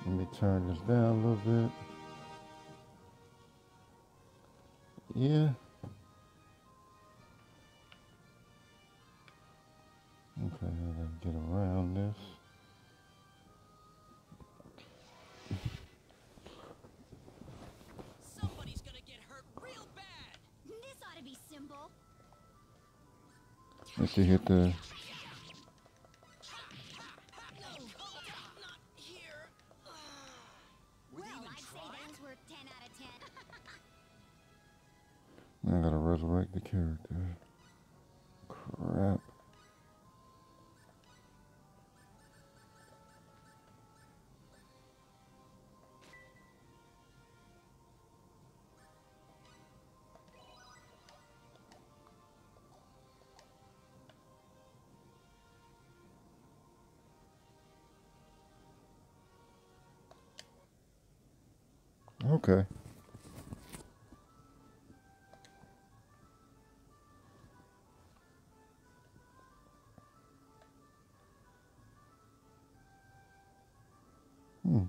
Let me turn this down a little bit. Yeah. Okay, I gotta get around this. Somebody's gonna get hurt real bad. This ought to be simple. Let's see, hit the. Not here. Well, I'd say that's worth 10 out of 10. I gotta resurrect the character. Crap. Okay. Hmm.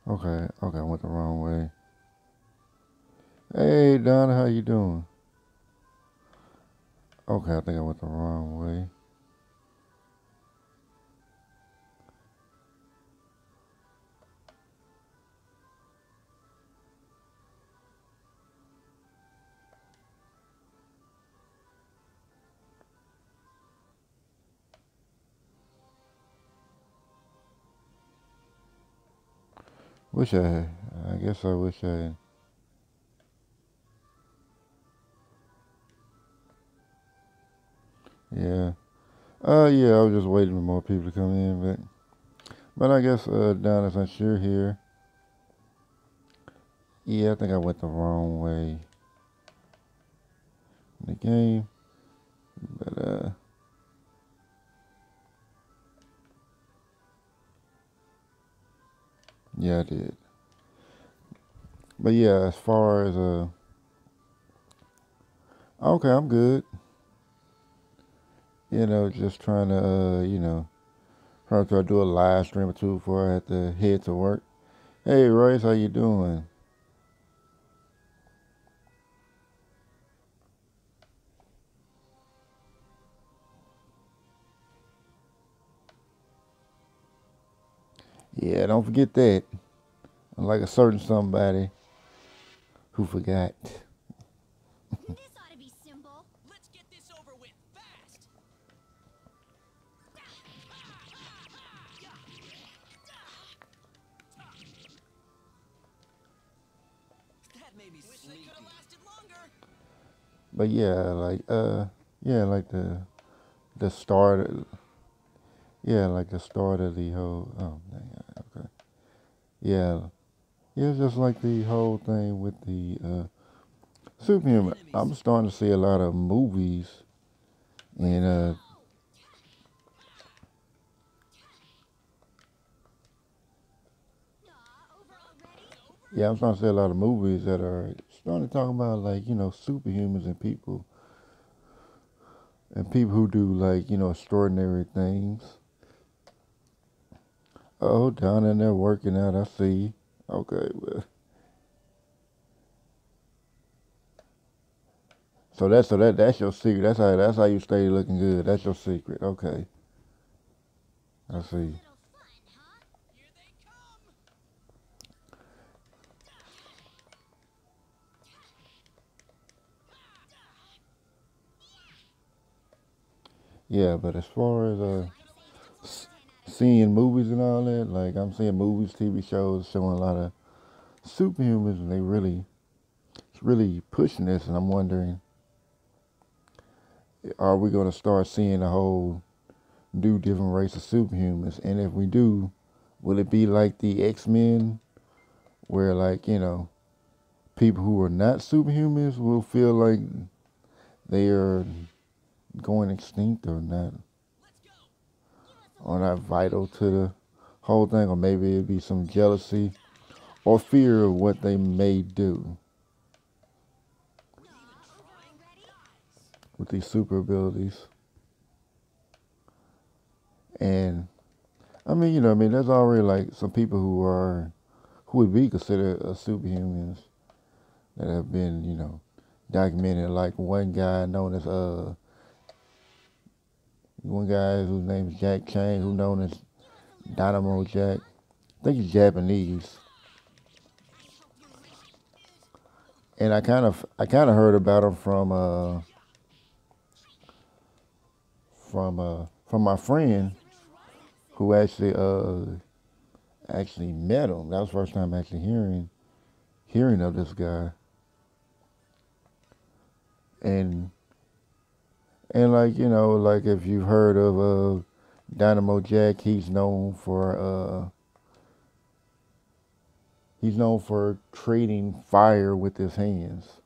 Okay. Okay, I went the wrong way. Hey, Donna, how you doing? Okay, I think I went the wrong way. Wish I had. I guess I wish I had. Yeah. Yeah, I was just waiting for more people to come in, but I guess Donna, since you're here, yeah, I think I went the wrong way in the game, but yeah, I did. But yeah, as far as okay, I'm good. Just trying to trying to do a live stream or two before I have to head to work. Hey, Royce, how you doing? Yeah, don't forget that. Like a certain somebody who forgot. This ought to be simple. Let's get this over with fast. That made me Wish sleepy. They could have lasted longer. But yeah, like the start. Yeah, like the start of the whole. Oh, dang, okay. Yeah, yeah, it's just like the whole thing with the Superhuman. I'm starting to see a lot of movies, and Over already? yeah, I'm starting to see a lot of movies that are starting to talk about like superhumans and people who do like extraordinary things. Oh, down in there working out, I see. Okay, well, so that's your secret. That's how you stay looking good. That's your secret. Okay, I A see. little fun, huh? Here they come. Yeah, but as far as Well, I'd say that's worth s- 10 out of 10. seeing movies and all that, like I'm seeing movies, TV shows showing a lot of superhumans, and it's really pushing this, and I'm wondering, are we going to start seeing a whole new different race of superhumans? And if we do, will it be like the X-Men, where like people who are not superhumans will feel like they are going extinct or not vital to the whole thing, or maybe it'd be some jealousy or fear of what they may do with these super abilities. And I mean, I mean, there's already like some people who would be considered superhumans that have been, documented. Like one guy whose name is Jack Chang, who's known as Dynamo Jack. I think he's Japanese, and I kind of heard about him from my friend who actually met him. That was the first time actually hearing of this guy, and like like if you've heard of Dynamo Jack, he's known for creating fire with his hands.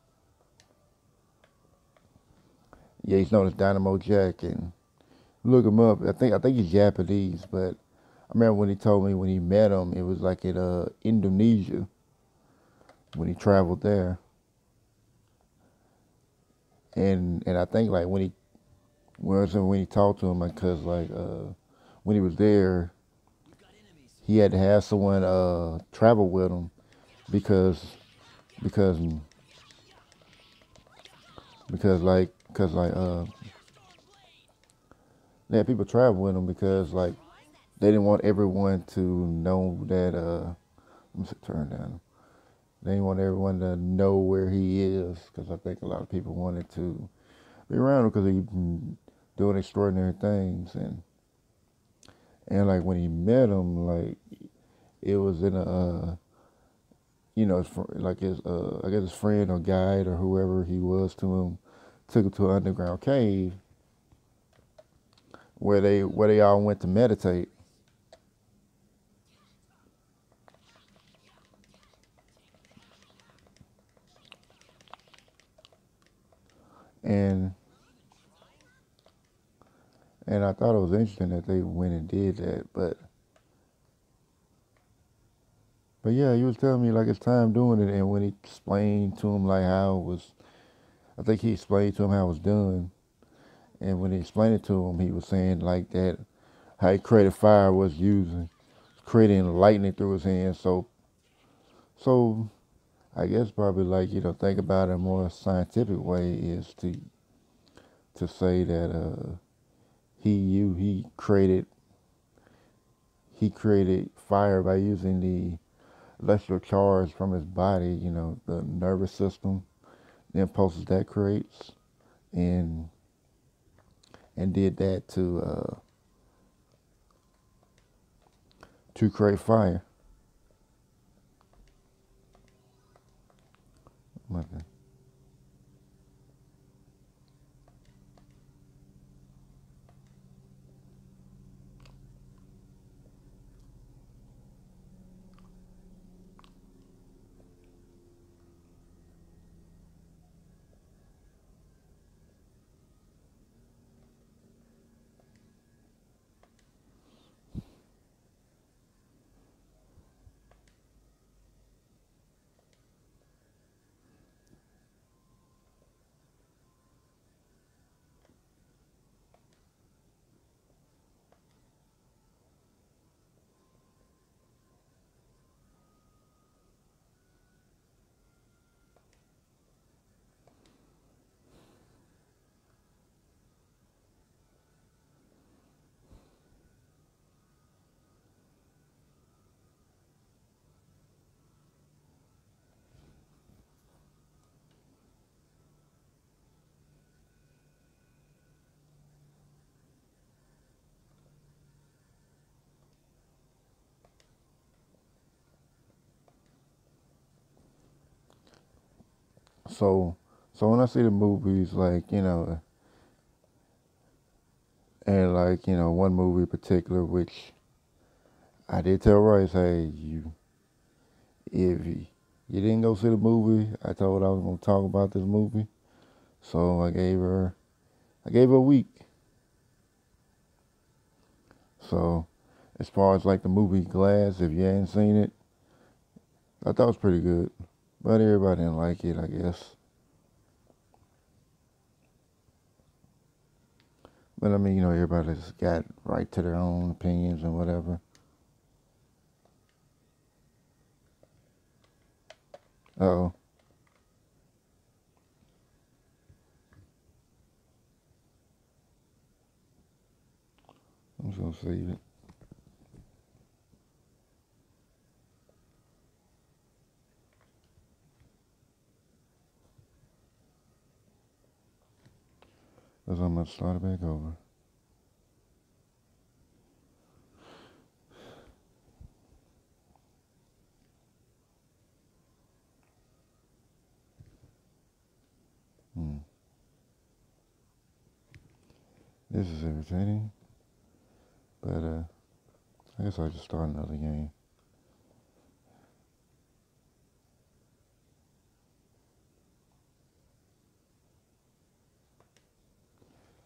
Yeah, he's known as Dynamo Jack, and look him up. I think he's Japanese, but I remember when he told me when he met him, it was like in Indonesia when he traveled there, and I think like when he talked to him, because like when he was there, he had to have someone travel with him because because because they had people travel with him because like they didn't want everyone to know that let me turn down. They didn't want everyone to know where he is because I think a lot of people wanted to be around him because he's doing extraordinary things, and like when he met him, like it was in like his I guess his friend or guide or whoever he was to him took him to an underground cave where they all went to meditate, and I thought it was interesting that they went and did that, but yeah, he was telling me like his time doing it, and when he explained to him like how it was, I think he explained to him how it was done, and when he explained it to him, he was saying like that how he created fire was using creating lightning through his hands. So I guess probably like think about it a more scientific way is to say that he created fire by using the electrical charge from his body, the nervous system, the impulses that creates, and did that to create fire. Okay. So when I see the movies, like and like one movie in particular, which I did tell Royce, hey, you if You didn't go see the movie. I told her I was gonna talk about this movie, so I gave her a week. So as far as like the movie Glass, if you hadn't seen it, I thought it was pretty good, but everybody didn't like it, I guess. But I mean, everybody's got right to their own opinions and whatever. Oh, I'm just gonna save it. Cause I'm gonna start it back over. Hmm. This is irritating, but I guess I'll just start another game.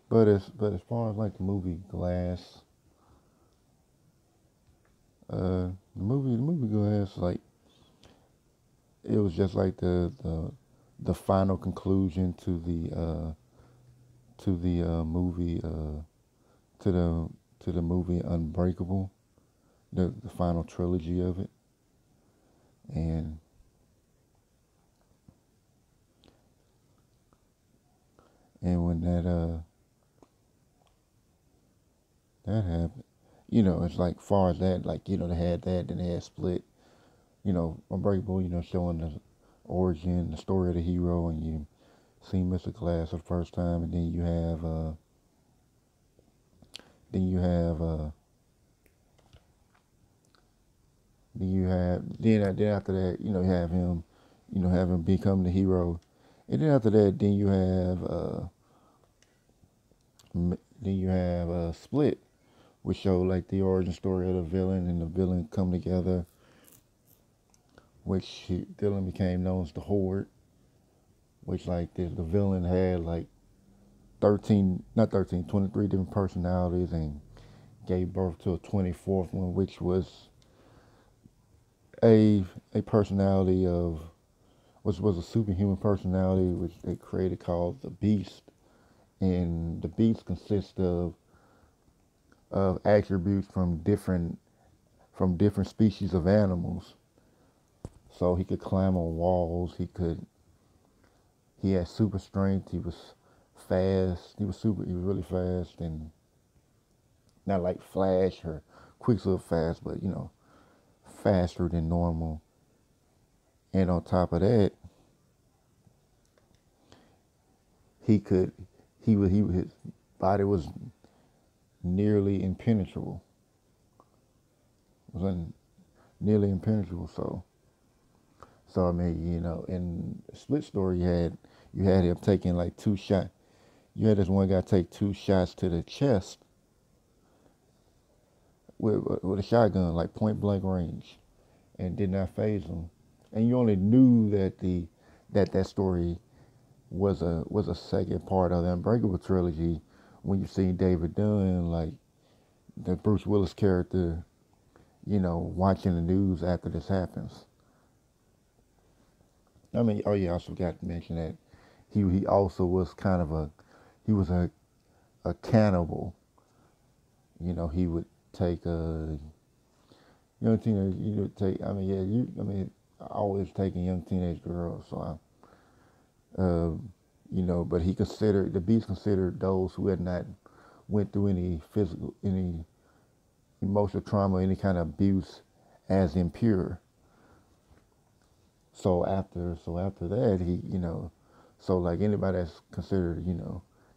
But as far as like the movie Glass, the movie Glass, like it was just like the final conclusion to the movie to the movie Unbreakable, the final trilogy of it, and when that happened, it's like far as that, like they had that, then they had Split, Unbreakable, showing the origin, the story of the hero, and you see Mr. Glass for the first time, and then after that, have him become the hero, and then after that, then you have Split, which show like the origin story of the villain and the villain come together, which villain became known as the Horde, which like the villain had like 13, not 13, 23 different personalities and gave birth to a 24th one, which was a personality of which was a superhuman personality which they created called the Beast, and the Beast consists of attributes from different species of animals. So he could climb on walls. He had super strength. He was fast. He was really fast, and not like Flash or Quicksilver fast, but faster than normal. And on top of that, he could his body was nearly impenetrable. It was nearly impenetrable. So I mean, in Split Story, you had him taking like two shots. You had this one guy take two shots to the chest with a shotgun, like point blank range, and did not phase him. And you only knew that story was a second part of the Unbreakable trilogy when you see David Dunn, like the Bruce Willis character, watching the news after this happens. I mean, oh yeah, I also forgot to mention that he also was kind of he was a cannibal. He would take a young teenage. You would take. I mean, yeah, always taking young teenage girls. So but he considered the Beast considered those who had not went through any emotional trauma, any kind of abuse, as impure. So after that, so like anybody that's considered,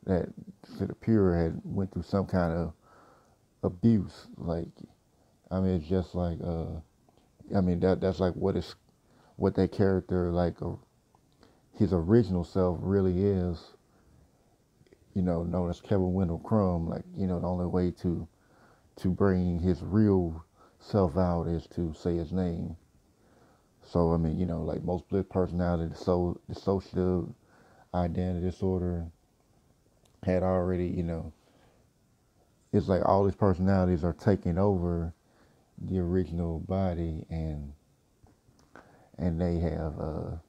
that considered pure had went through some kind of abuse. Like, I mean, it's just like, I mean, that's like what that character, like, his original self really is, known as Kevin Wendell Crumb. Like, the only way to bring his real self out is to say his name. So I mean, like most split personality, so the social identity disorder had already, it's like all these personalities are taking over the original body, and they have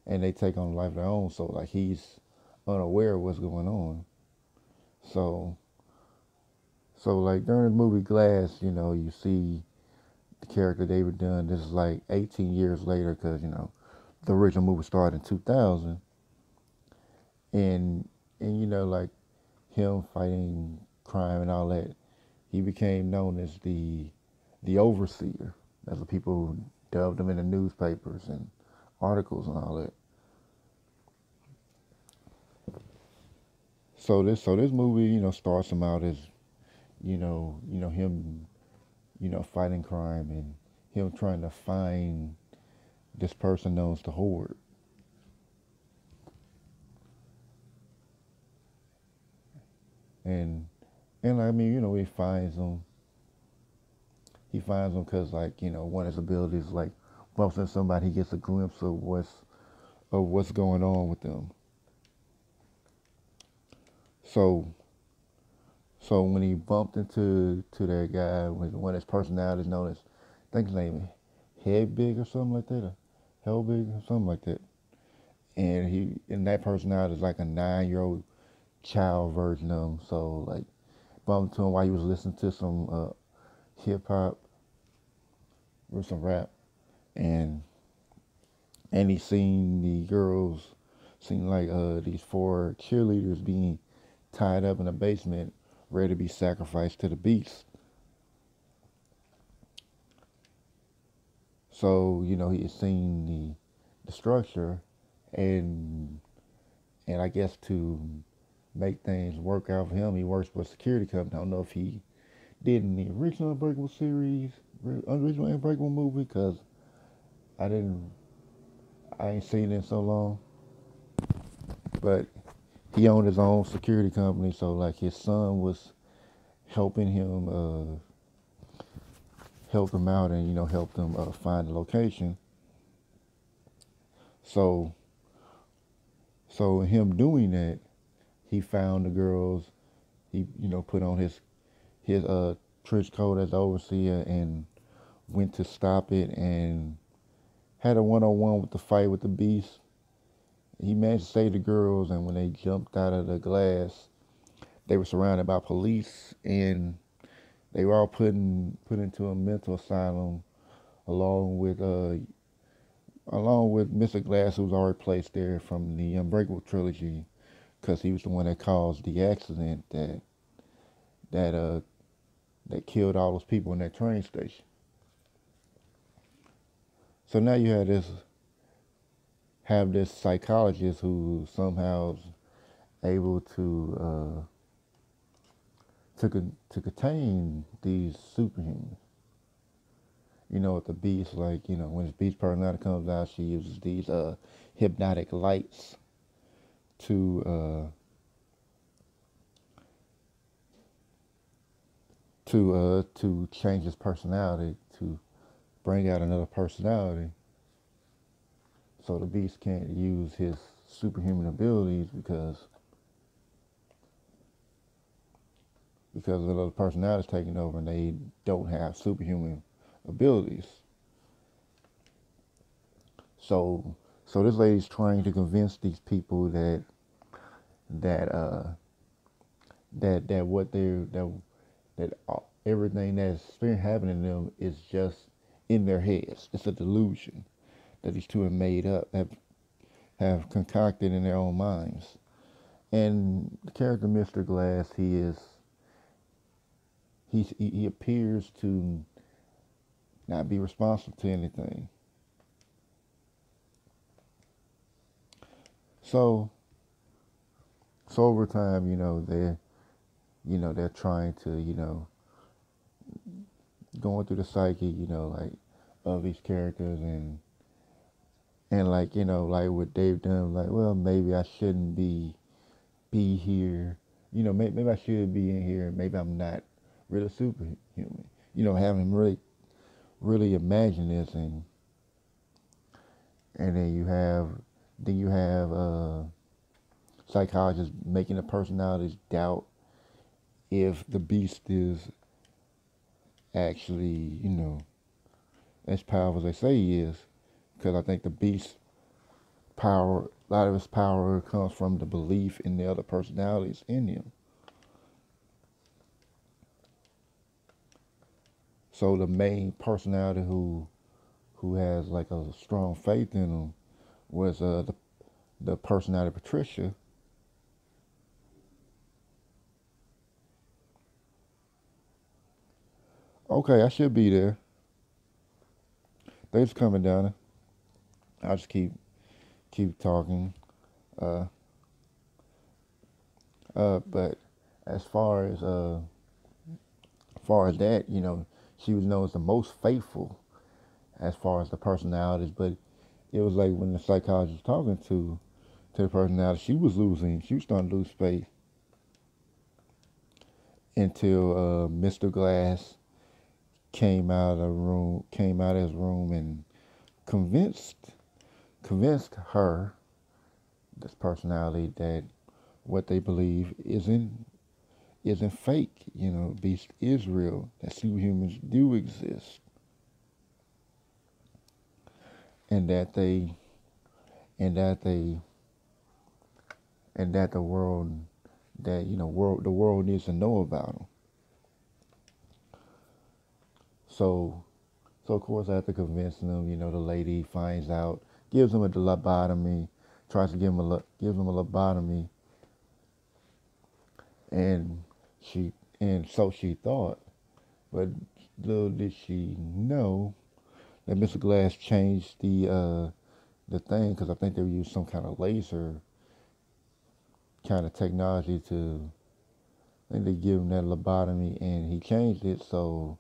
and they take on life of their own. So like he's unaware of what's going on. So like during the movie Glass, you see the character David Dunn. This is like 18 years later because the original movie started in 2000, and like him fighting crime and all that, he became known as the overseer. That's what people dubbed him in the newspapers and articles and all that. So this movie, starts him out as him, fighting crime and him trying to find this person known as the Horde. And I mean, he finds them because like one of his abilities like bumps into somebody, he gets a glimpse of what's going on with them. So when he bumped into that guy with one of his personalities known as, I think his name is Headbig or something like that, or Hellbig or something like that. And that personality is like a 9-year-old child version of him. So like bumped into him while he was listening to some hip hop or some rap, and he seen the girls, seen like these 4 cheerleaders being tied up in a basement, ready to be sacrificed to the beast. So he had seen the structure, and I guess to make things work out for him, he works for a security company. I don't know if he did in the original Unbreakable series, original Unbreakable movie, because I didn't, I ain't seen it in so long. But he owned his own security company, so like his son was helping him, helped him out, and helped him find the location. So him doing that, he found the girls. He put on his trench coat as the overseer and went to stop it and had a one-on-one with the fight with the beast. He managed to save the girls, and when they jumped out of the glass, they were surrounded by police, and they were all put into a mental asylum along with Mr. Glass, who was already placed there from the Unbreakable trilogy, because he was the one that caused the accident that uh that killed all those people in that train station. So now you have this psychologist who somehow is able to contain these superhumans. With the beast, like when this beast personality comes out, she uses these hypnotic lights to to change his personality, to bring out another personality. So the beast can't use his superhuman abilities because another personality is taking over and they don't have superhuman abilities. So this lady's trying to convince these people that uh that what they're that everything that's been happening to them is just in their heads. It's a delusion that these two have made up, have concocted in their own minds. And the character Mr. Glass, he appears to not be responsible to anything. So over time, they're trying to, going through the psyche, like of these characters, and like like with Dave Dunn, like, well, maybe I shouldn't be here. Maybe I should be in here. Maybe I'm not really superhuman. Having really really imagine this, and then you have psychologists making the personalities doubt if the beast is actually, as powerful as they say he is. Because I think the beast power, a lot of his power comes from the belief in the other personalities in him. So the main personality who has like a strong faith in him was the personality Patricia. Okay, I should be there. Thanks for coming down. I'll just keep talking. Uh, but as far as that, she was known as the most faithful as far as the personalities. But it was like when the psychologist was talking to the personality, she was losing. She was starting to lose faith until Mr. Glass came out of his room and convinced her, this personality, that what they believe isn't fake. Beast is real. That superhumans do exist, and that they and that they and that the world that the world needs to know about them. So of course after convincing them, the lady finds out, gives him a lobotomy, tries to gives him a lobotomy, and she and so she thought, but little did she know that Mr. Glass changed the thing, because I think they used some kind of laser kind of technology to. I think they give him that lobotomy, and he changed it so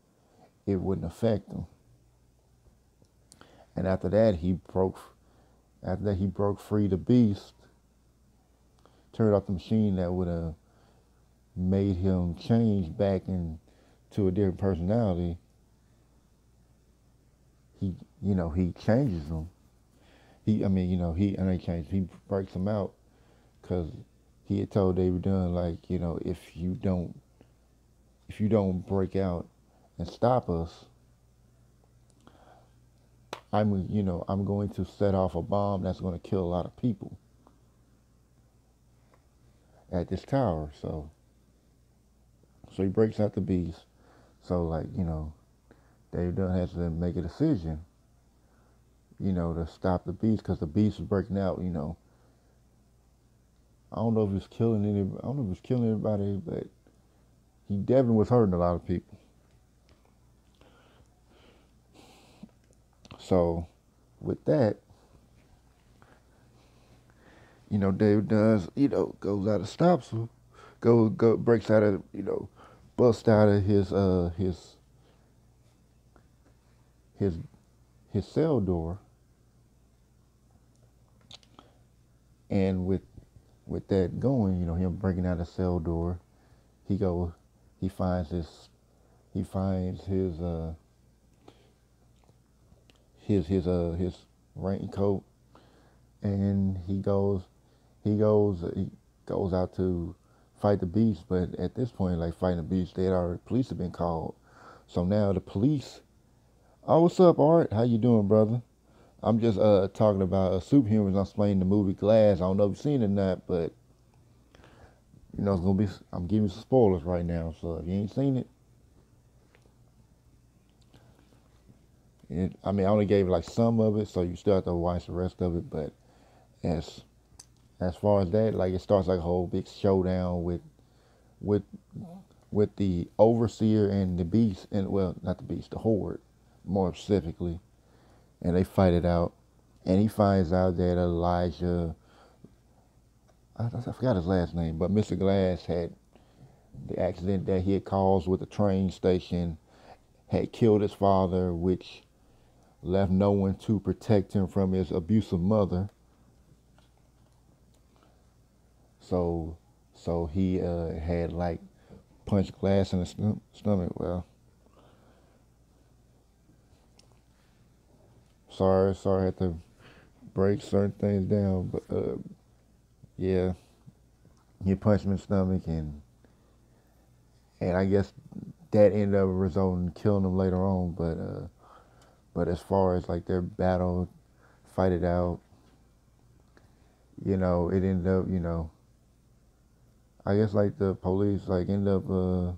it wouldn't affect him. And after that he broke free the beast, turned off the machine that would have made him change back into a different personality. He changes them. He changes. He breaks them out because he had told David Dunn, like, if you don't break out and stop us, I'm going to set off a bomb that's going to kill a lot of people at this tower. So he breaks out the beast. So, like, David Dunn has to make a decision, to stop the beast, because the beast is breaking out. I don't know if he's killing anybody. I don't know if he's killing anybody, but he definitely was hurting a lot of people. So, with that, David does, goes out and stops him, breaks out of, busts out of his his cell door, and with that going, him breaking out the cell door, he goes, he finds his raincoat, and he goes out to fight the beast. But at this point, like, fighting the beast, police have been called. So now the police, oh, what's up, Art? How you doing, brother? I'm just talking about Superhumans. I'm explaining the movie Glass. I don't know if you've seen it or not, but it's gonna be. I'm giving you some spoilers right now, so if you ain't seen I only gave like some of it, so you still have to watch the rest of it. But as as far as that, like, it starts like a whole big showdown with with the overseer and the beast, and, well, not the beast, the horde, more specifically, and they fight it out. And he finds out that Elijah, I forgot his last name, but Mr. Glass had the accident that he had caused with the train station, had killed his father, which left no one to protect him from his abusive mother. So he had, like, punched Glass in the stomach. Well, sorry, I had to break certain things down, but yeah, he punched me in the stomach, and I guess that ended up resulting in killing him later on. But as far as like their battle, fight it out, it ended up, I guess like the police like ended up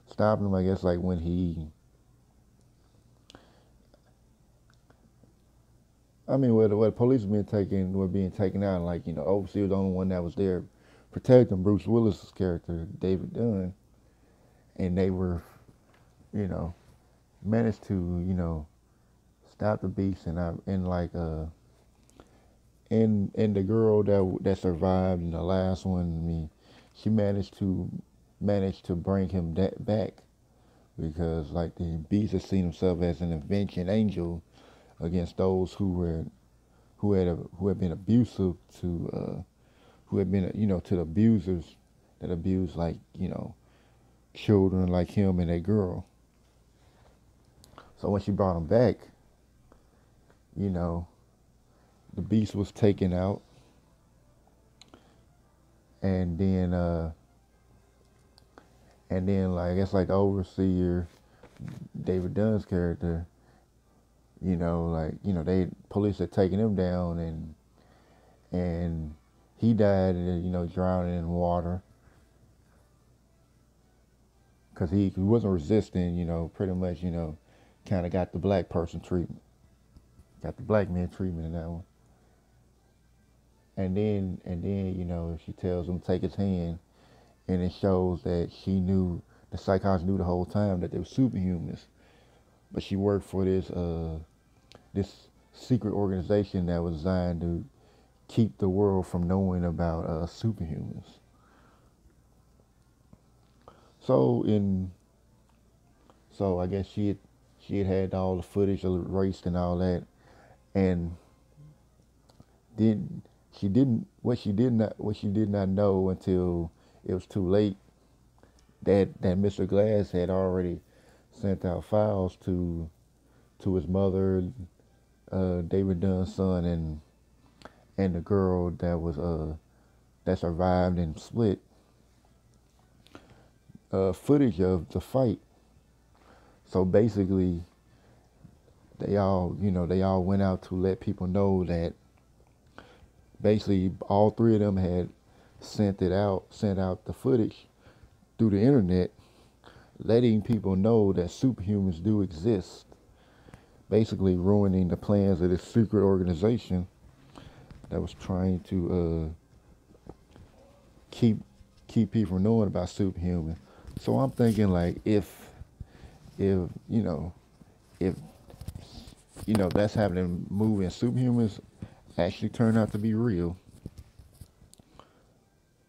stopping him. I guess like when where the police were being taken out, like Overseer was the only one that was there protecting Bruce Willis's character, David Dunn, and they were, you know, managed to, stop the beast, and like and the girl that survived in the last one, I mean, she managed to bring him that back because like the beast had seen himself as an avenging angel against those who had been abusive who had been to the abusers that abused like children like him and that girl. So when she brought him back, you know the beast was taken out, and then like I guess like the overseer David Dunn's character, they police had taken him down, and he died, drowning in water because he wasn't resisting, pretty much, kind of got the black person treatment, got the black man treatment in that one. And then, she tells him to take his hand, and it shows that the psychologist knew the whole time that they were superhumans, but she worked for this secret organization that was designed to keep the world from knowing about superhumans. So in so I guess she had all the footage erased and all that, and then she didn't what she did not know until it was too late that Mr. Glass had already sent out files to his mother, David Dunn's son, and the girl that survived and split, footage of the fight. So basically, they all went out to let people know that basically all three of them had sent out the footage through the internet, letting people know that superhumans do exist, basically ruining the plans of this secret organization that was trying to keep people from knowing about superhuman. So I'm thinking like if if that's happening in the movie and superhumans actually turn out to be real,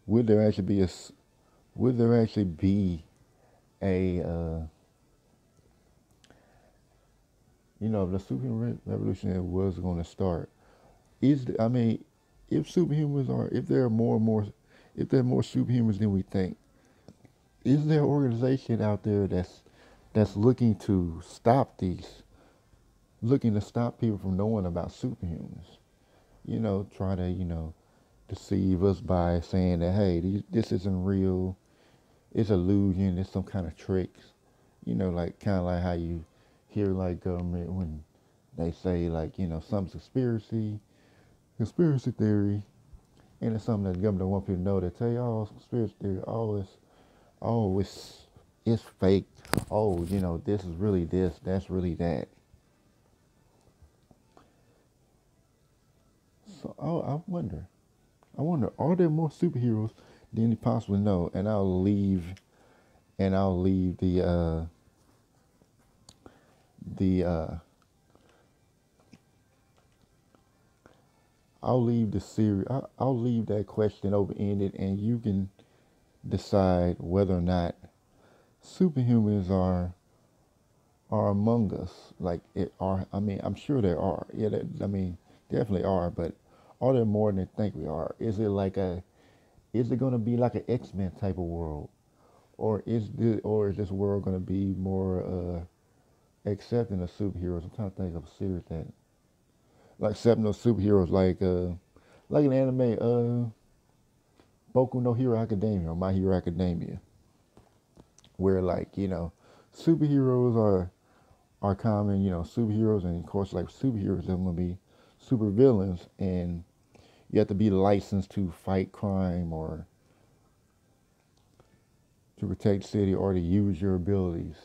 would there actually be would there actually be a if the superhuman revolution was going to start, I mean, if superhumans are if there are more and more if there are more superhumans than we think, is there an organization out there that's looking to stop people from knowing about superhumans? Try to deceive us by saying that hey, this isn't real, it's illusion, it's some kind of tricks. Like kind of like how you hear like government when they say like some conspiracy theory, and it's something that the government don't want people to know. They tell you, oh, it's conspiracy theory, it's fake. Oh, this is really this, that's really that. So I wonder, are there more superheroes than you possibly know? And I'll leave the I'll leave the series. I'll leave that question open ended, and you can decide whether or not superhumans are among us. Like it are. I mean, I'm sure there are. Yeah, I mean, definitely are. But are there more than they think we are? Is it going to be like an X-Men type of world, or is this world going to be more accepting of superheroes? I'm trying to think of a series that. like accepting those superheroes, like an anime, Boku no Hero Academia or My Hero Academia, where like superheroes are common, superheroes, and of course like superheroes are gonna be super villains, and you have to be licensed to fight crime or to protect the city or to use your abilities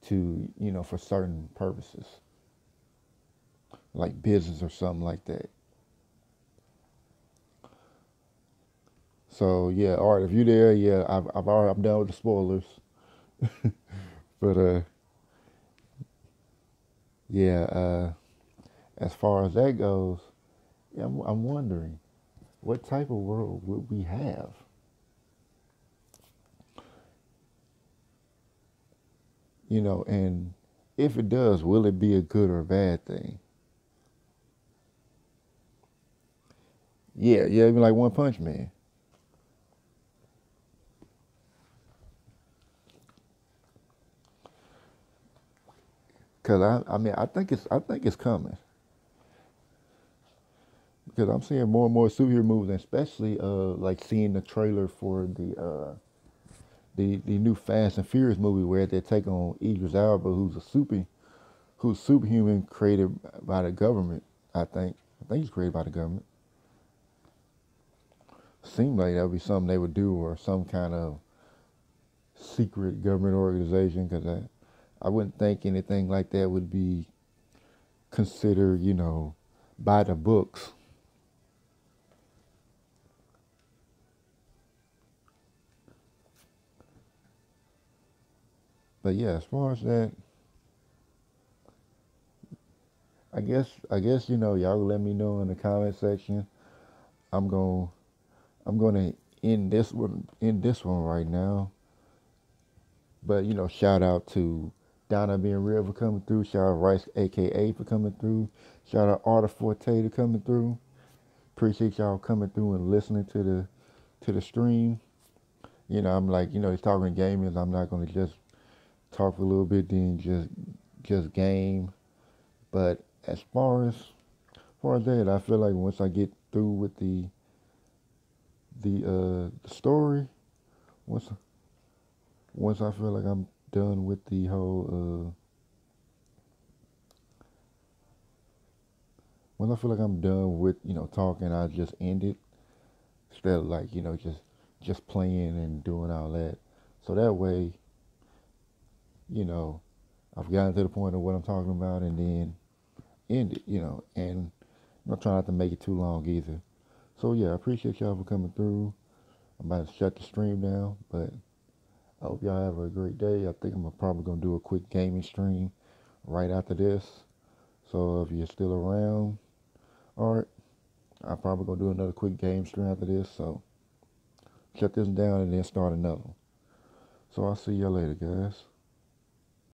to for certain purposes, like business or something like that. So yeah, all right, if you're there, yeah, I'm done with the spoilers, but yeah, as far as that goes, yeah, I'm wondering what type of world would we have, and if it does, will it be a good or bad thing? Yeah, yeah, even like One Punch Man, because I mean, I think it's coming because I'm seeing more and more superhero movies, and especially like seeing the trailer for the new Fast and Furious movie where they take on Idris Elba, who's superhuman created by the government. I think he's created by the government. Seemed like that would be something they would do, or some kind of secret government organization, because I wouldn't think anything like that would be considered, by the books. But yeah, as far as that, I guess y'all let me know in the comment section. I'm going I'm gonna end this one right now. But shout out to Donna being real for coming through. Shout out Rice, aka, for coming through. Shout out Arta Forte to coming through. Appreciate y'all coming through and listening to the stream. I'm like, he's talking gaming. I'm not gonna just talk a little bit then just game. But as far as that, I feel like once I get through with the story, once once I feel like I'm done with the whole once I feel like I'm done with talking, I just end it instead of like just playing and doing all that. So that way, you know, I've gotten to the point of what I'm talking about, and then end it, and I'm not trying not to make it too long either. So yeah, I appreciate y'all for coming through. I'm about to shut the stream down, but I hope y'all have a great day. I think I'm probably gonna do a quick gaming stream right after this. So if you're still around, all right, I'm probably gonna do another quick game stream after this. So shut this down and then start another one. So I'll see y'all later, guys.